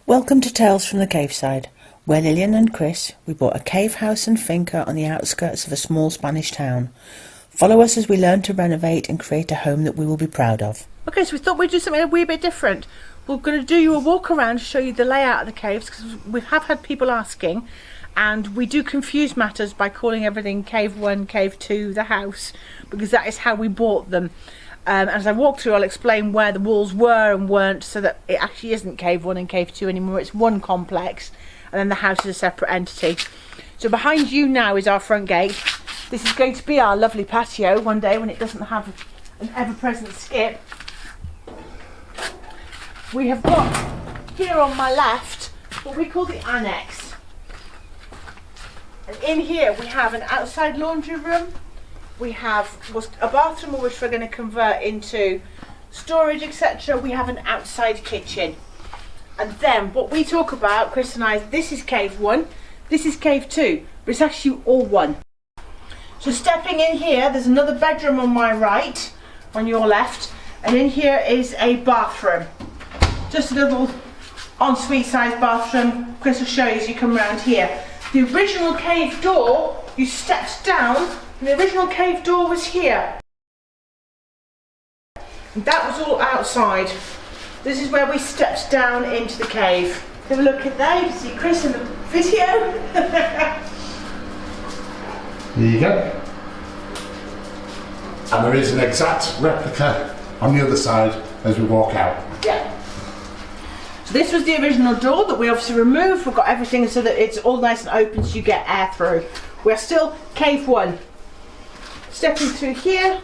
Welcome to Tales from the Caveside, where Lillian and Chris, we bought a cave house and finca on the outskirts of a small Spanish town. Follow us as we learn to renovate and create a home that we will be proud of. Okay, so we thought we'd do something a wee bit different. We're going to do you a walk around to show you the layout of the caves, because we have had people asking, and we do confuse matters by calling everything Cave 1, Cave 2, the house, because that is how we bought them. As I walk through, I'll explain where the walls were and weren't, so that it actually isn't Cave 1 and Cave 2 anymore. It's one complex, and then the house is a separate entity. So behind you now is our front gate. This is going to be our lovely patio one day when it doesn't have an ever-present skip. We have got here on my left what we call the annex. And in here we have an outside laundry room. We have a bathroom which we're going to convert into storage, etc. We have an outside kitchen. And then what we talk about, Chris and I, this is Cave 1, this is Cave 2, but it's actually all one. So stepping in here, there's another bedroom on my right, on your left, and in here is a bathroom. Just a little ensuite sized bathroom. Chris will show you as you come around here. The original cave door, you stepped down, and the original cave door was here. And that was all outside. This is where we stepped down into the cave. Have a look at there, you can see Chris in the video. There you go. And there is an exact replica on the other side as we walk out. Yeah. So this was the original door that we obviously removed. We've got everything so that it's all nice and open so you get air through. We're still Cave 1. Stepping through here,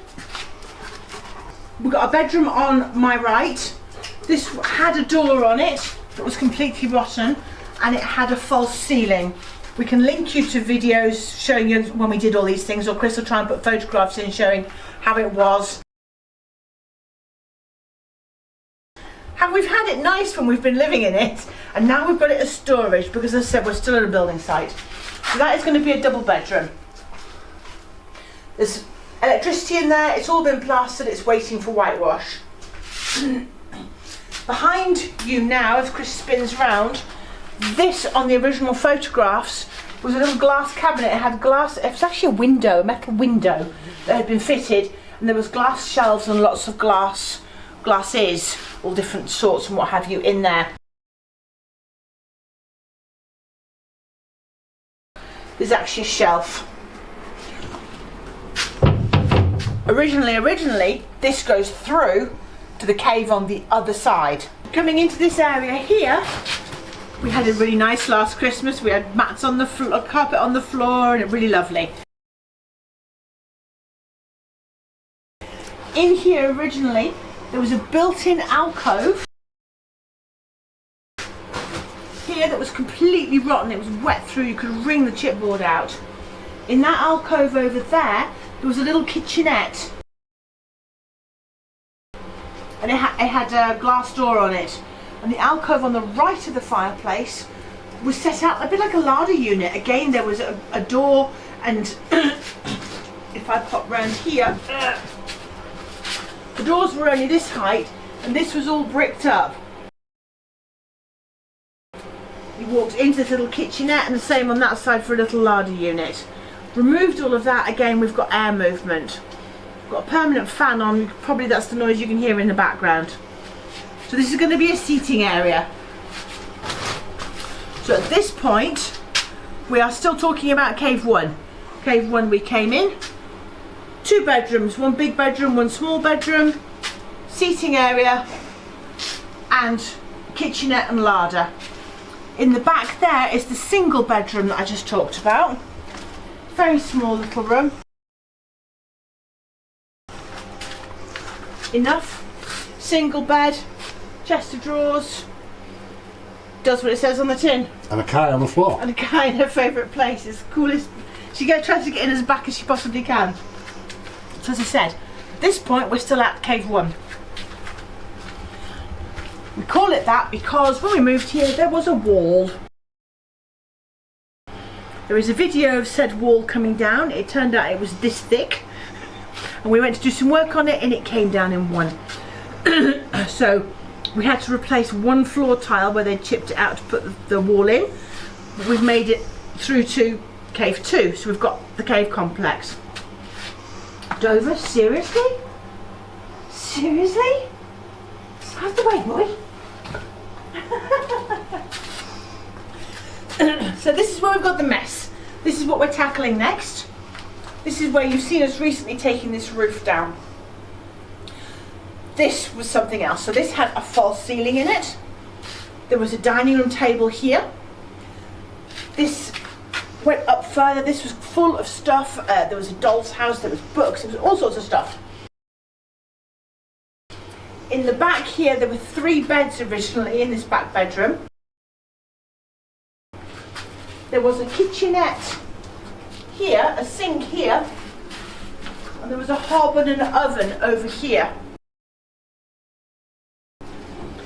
we've got a bedroom on my right. This had a door on it that was completely rotten, and it had a false ceiling. We can link you to videos showing you when we did all these things, or Chris will try and put photographs in showing how it was. And we've had it nice when we've been living in it, and now we've got it as storage because, as I said, we're still at a building site. So that is going to be a double bedroom. There's electricity in there, it's all been plastered, it's waiting for whitewash. Behind you now, as Chris spins round, this on the original photographs was a little glass cabinet. It had glass, it was actually a window, a metal window that had been fitted, and there was glass shelves and lots of glasses, all different sorts and what have you in there. There's actually a shelf. Originally, this goes through to the cave on the other side. Coming into this area here, we had it really nice last Christmas. We had mats on the floor, carpet on the floor, and it really lovely. In here originally, there was a built-in alcove here that was completely rotten. It was wet through, you could wring the chipboard out. In that alcove over there was a little kitchenette, and it had a glass door on it, and the alcove on the right of the fireplace was set out a bit like a larder unit. Again, there was a door, and if I pop round here, the doors were only this height, and this was all bricked up. You walked into this little kitchenette, and the same on that side for a little larder unit. Removed all of that. Again, we've got air movement. We've got a permanent fan on, probably that's the noise you can hear in the background. So this is going to be a seating area. So at this point, we are still talking about Cave 1. Cave 1 we came in. 2 bedrooms, 1 big bedroom, 1 small bedroom, seating area, and kitchenette and larder. In the back there is the single bedroom that I just talked about. Very small little room. Enough. Single bed, chest of drawers. Does what it says on the tin. And a kite on the floor. And a kite in her favourite place. It's the coolest. She tries to get in as back as she possibly can. So as I said, at this point we're still at Cave 1. We call it that because when we moved here there was a wall. There is a video of said wall coming down. It turned out it was this thick, and we went to do some work on it and it came down in one. So We had to replace one floor tile where they chipped it out to put the wall in. We've made it through to cave 2, so we've got the cave complex. Dover, seriously? Seriously? Out the way, boy. So this is where we've got the mess. This is what we're tackling next. This is where you've seen us recently taking this roof down. This was something else. So this had a false ceiling in it. There was a dining room table here. This went up further. This was full of stuff. There was a doll's house, there was books, there was all sorts of stuff. In the back here, there were 3 beds originally in this back bedroom. There was a kitchenette here, a sink here, and there was a hob and an oven over here.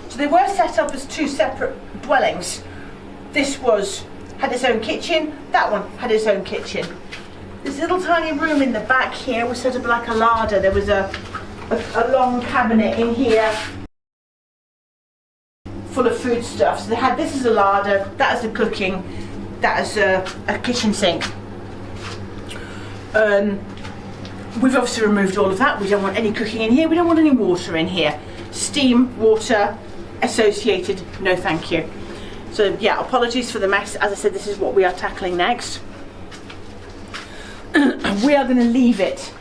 So they were set up as 2 separate dwellings. This had its own kitchen, that one had its own kitchen. This little tiny room in the back here was set up like a larder. There was a long cabinet in here full of food stuff. So they had this as a larder, that as the cooking, that as a kitchen sink. We've obviously removed all of that. We don't want any cooking in here, we don't want any water in here. Steam, water, associated, no thank you. So yeah, apologies for the mess. As I said, this is what we are tackling next. We are going to leave it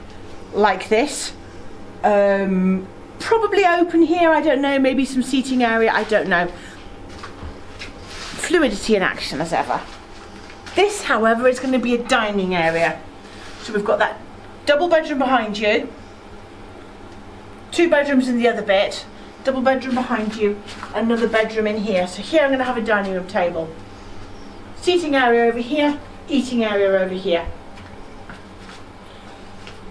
like this. Probably open here, I don't know, maybe some seating area, I don't know. Fluidity in action as ever. This, however, is going to be a dining area. So we've got that double bedroom behind you, 2 bedrooms in the other bit, double bedroom behind you, another bedroom in here. So here I'm going to have a dining room table. Seating area over here, eating area over here.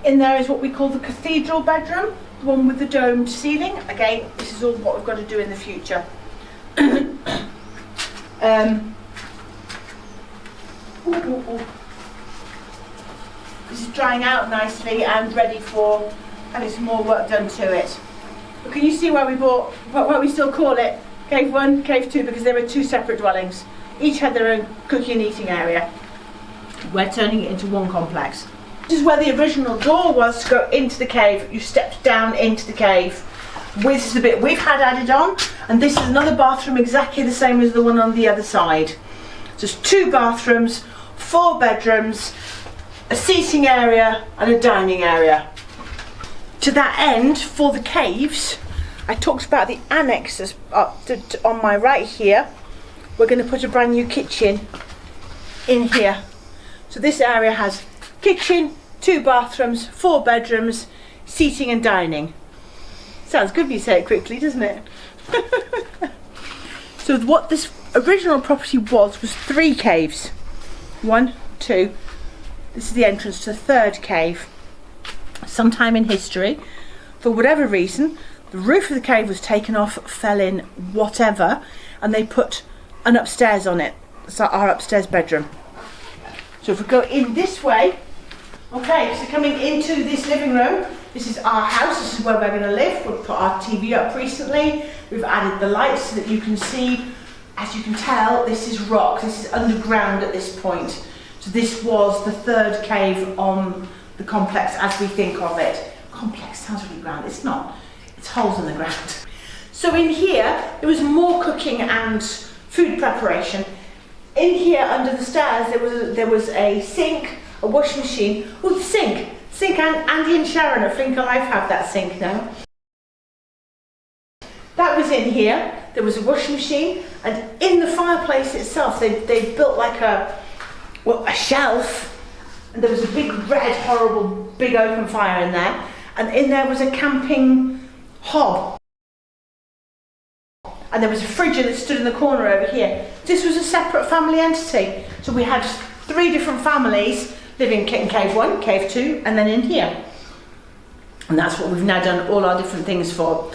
In there is what we call the cathedral bedroom, the one with the domed ceiling. Again, this is all what we've got to do in the future. This is drying out nicely and ready for having some more work done to it. But can you see where we bought, what we still call it, cave 1, cave 2, because they were 2 separate dwellings. Each had their own cooking and eating area. We're turning it into one complex. This is where the original door was to go into the cave. You stepped down into the cave. This is the bit we've had added on, and this is another bathroom exactly the same as the one on the other side. Just 2 bathrooms, 4 bedrooms, a seating area and a dining area. To that end, for the caves, I talked about the annexes on my right here. We're going to put a brand new kitchen in here. So this area has kitchen, 2 bathrooms, 4 bedrooms, seating and dining. Sounds good if you say it quickly, doesn't it? So what this original property was 3 caves. 1, 2. This is the entrance to the 3rd cave. Sometime in history, for whatever reason, the roof of the cave was taken off, fell in, whatever, and they put an upstairs on it. It's our upstairs bedroom. So if we go in this way, okay, so coming into this living room, this is our house, this is where we're going to live. We've put our TV up recently, we've added the lights so that you can see. As you can tell, this is rock, this is underground at this point. So this was the 3rd cave on the complex as we think of it. Complex sounds really grand, it's not. It's holes in the ground. So in here, there was more cooking and food preparation. In here, under the stairs, there was a sink, a washing machine. Oh, the sink. And Andy and Sharon at Finca Life have that sink now. That was in here. There was a washing machine, and in the fireplace itself, they built like a shelf. And there was a big red, horrible, big open fire in there, and in there was a camping hob. And there was a fridge that stood in the corner over here. This was a separate family entity. So we had 3 different families living in cave 1, cave 2, and then in here. And that's what we've now done all our different things for.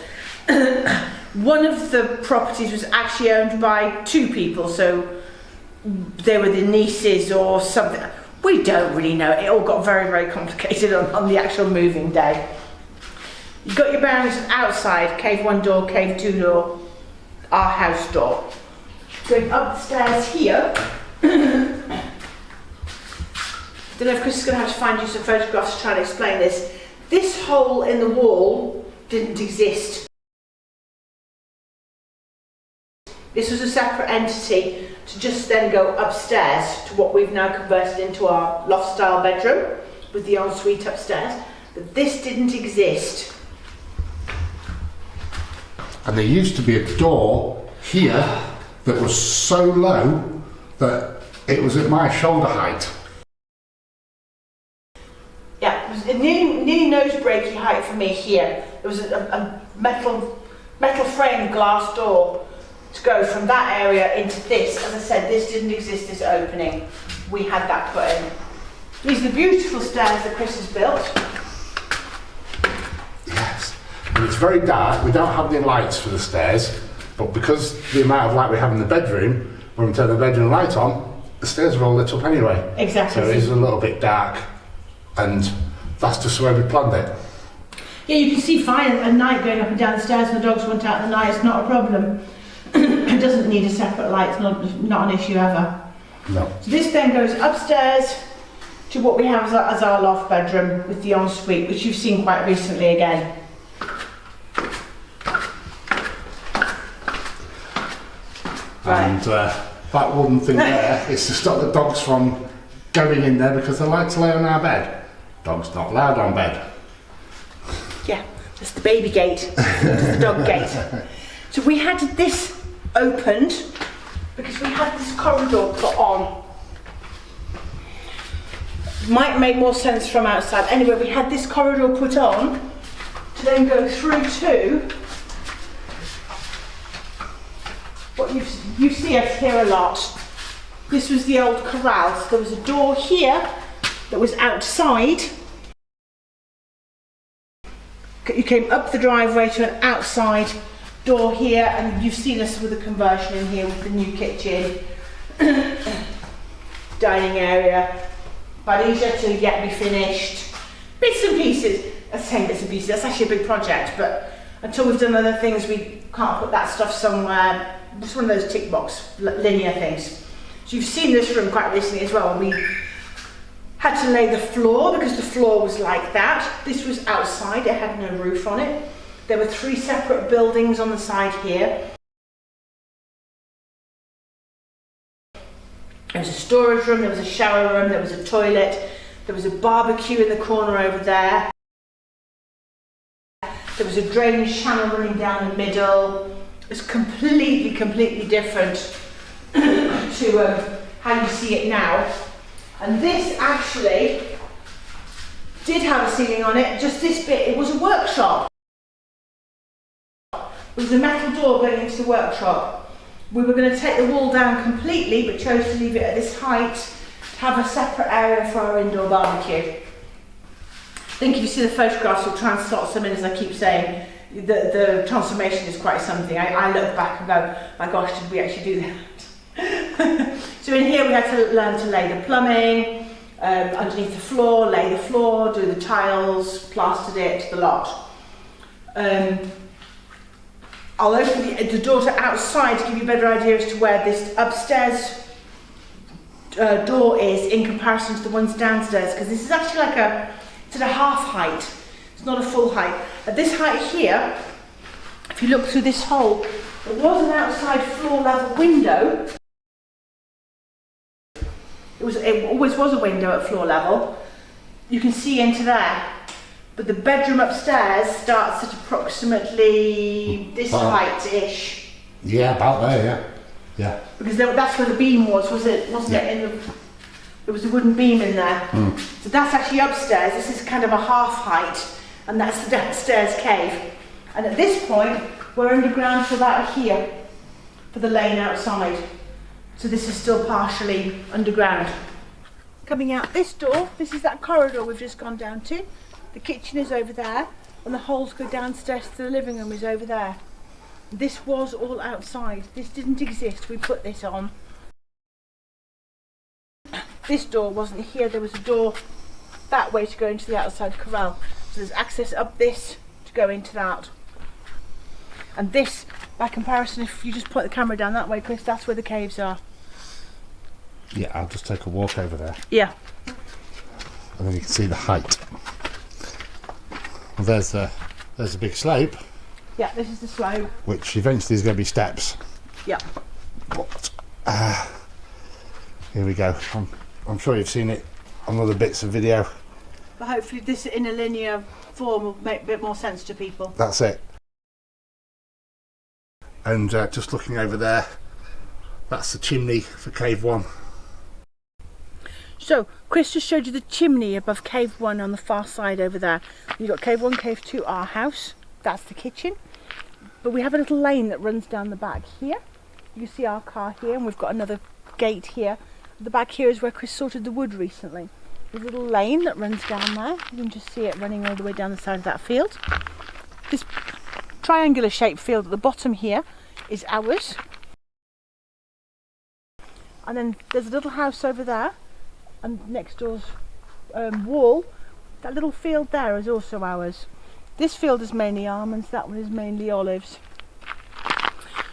One of the properties was actually owned by 2 people, so they were the nieces or something. We don't really know. It all got very, very complicated on the actual moving day. You've got your bearings outside, cave 1 door, cave 2 door, our house door. Going up the stairs here, don't know if Chris is going to have to find you some photographs to try and explain this. This hole in the wall didn't exist. This was a separate entity to just then go upstairs to what we've now converted into our loft style bedroom with the ensuite upstairs. But this didn't exist. And there used to be a door here that was so low that it was at my shoulder height. Yeah, it was nearly nose breaky height for me here. There was a metal frame glass door to go from that area into this. As I said, this didn't exist, this opening. We had that put in. These are the beautiful stairs that Chris has built. Yes. And it's very dark. We don't have any lights for the stairs, but because the amount of light we have in the bedroom, when we turn the bedroom light on, the stairs are all lit up anyway. Exactly. So it is a little bit dark, and that's just where we planned it. Yeah, you can see fine at night going up and down the stairs when the dogs want out at the night. It's not a problem. It doesn't need a separate light. It's not an issue ever. No. So this then goes upstairs to what we have as our loft bedroom with the ensuite, which you've seen quite recently again. And that wooden thing there is to stop the dogs from going in there because they like to lay on our bed. Dogs not allowed on bed. Yeah, that's the baby gate, the dog gate. So we had this opened because we had this corridor put on. Might make more sense from outside. Anyway, we had this corridor put on to then go through to what you see us here a lot. This was the old corral. So there was a door here that was outside. You came up the driveway to an outside door here, and you've seen us with the conversion in here with the new kitchen, dining area, barija to yet be finished, bits and pieces. That's saying bits and pieces, that's actually a big project, but until we've done other things we can't put that stuff somewhere. It's one of those tick box linear things. So you've seen this room quite recently as well. We had to lay the floor because the floor was like that. This was outside, it had no roof on it. There were 3 separate buildings on the side here. There was a storage room, there was a shower room, there was a toilet, there was a barbecue in the corner over there. There was a drainage channel running down the middle. It was completely different to how you see it now. And this actually did have a ceiling on it, just this bit. It was a workshop. It was a metal door going into the workshop. We were going to take the wall down completely, but chose to leave it at this height to have a separate area for our indoor barbecue. I think if you see the photographs, we'll try and slot some in, as I keep saying. The transformation is quite something. I look back and go, my gosh, did we actually do that? So in here we had to learn to lay the plumbing, underneath the floor, lay the floor, do the tiles, plastered it, the lot. I'll open the door to outside to give you a better idea as to where this upstairs door is in comparison to the ones downstairs, because this is actually like it's at a half height. It's not a full height. At this height here, if you look through this hole, there was an outside floor level window. It always was a window at floor level. You can see into there. But the bedroom upstairs starts at approximately this height-ish. Yeah, about there, yeah. Because that's where the beam was, wasn't it? There was a wooden beam in there. So that's actually upstairs. This is kind of a half height, and that's the downstairs cave. And at this point, we're underground for about here, for the lane outside. So this is still partially underground. Coming out this door, this is that corridor we've just gone down to. The kitchen is over there, and the holes go downstairs to the living room is over there. This was all outside. This didn't exist. We put this on. This door wasn't here. There was a door that way to go into the outside corral. So there's access up this to go into that. And this by comparison, if you just point the camera down that way, Chris, that's where the caves are. Yeah, I'll just take a walk over there. Yeah. And then you can see the height. Well, there's a big slope. Yeah, this is the slope. Which eventually is going to be steps. Yeah. But, here we go. I'm sure you've seen it on other bits of video. But hopefully this in a linear form will make a bit more sense to people. That's it. And just looking over there, that's the chimney for Cave 1. So, Chris just showed you the chimney above Cave 1 on the far side over there. You've got Cave 1, Cave 2, our house. That's the kitchen. But we have a little lane that runs down the back here. You can see our car here, and we've got another gate here. The back here is where Chris sorted the wood recently. There's a little lane that runs down there. You can just see it running all the way down the side of that field. This triangular shaped field at the bottom here is ours. And then there's a little house over there. And next door's wall, that little field there is also ours. This field is mainly almonds, that one is mainly olives.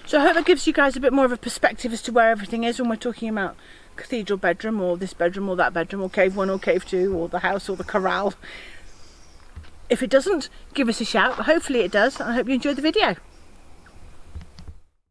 So I hope that gives you guys a bit more of a perspective as to where everything is when we're talking about cathedral bedroom, or this bedroom, or that bedroom, or Cave 1 or Cave 2, or the house or the corral. If it doesn't, give us a shout. Hopefully it does, and I hope you enjoyed the video.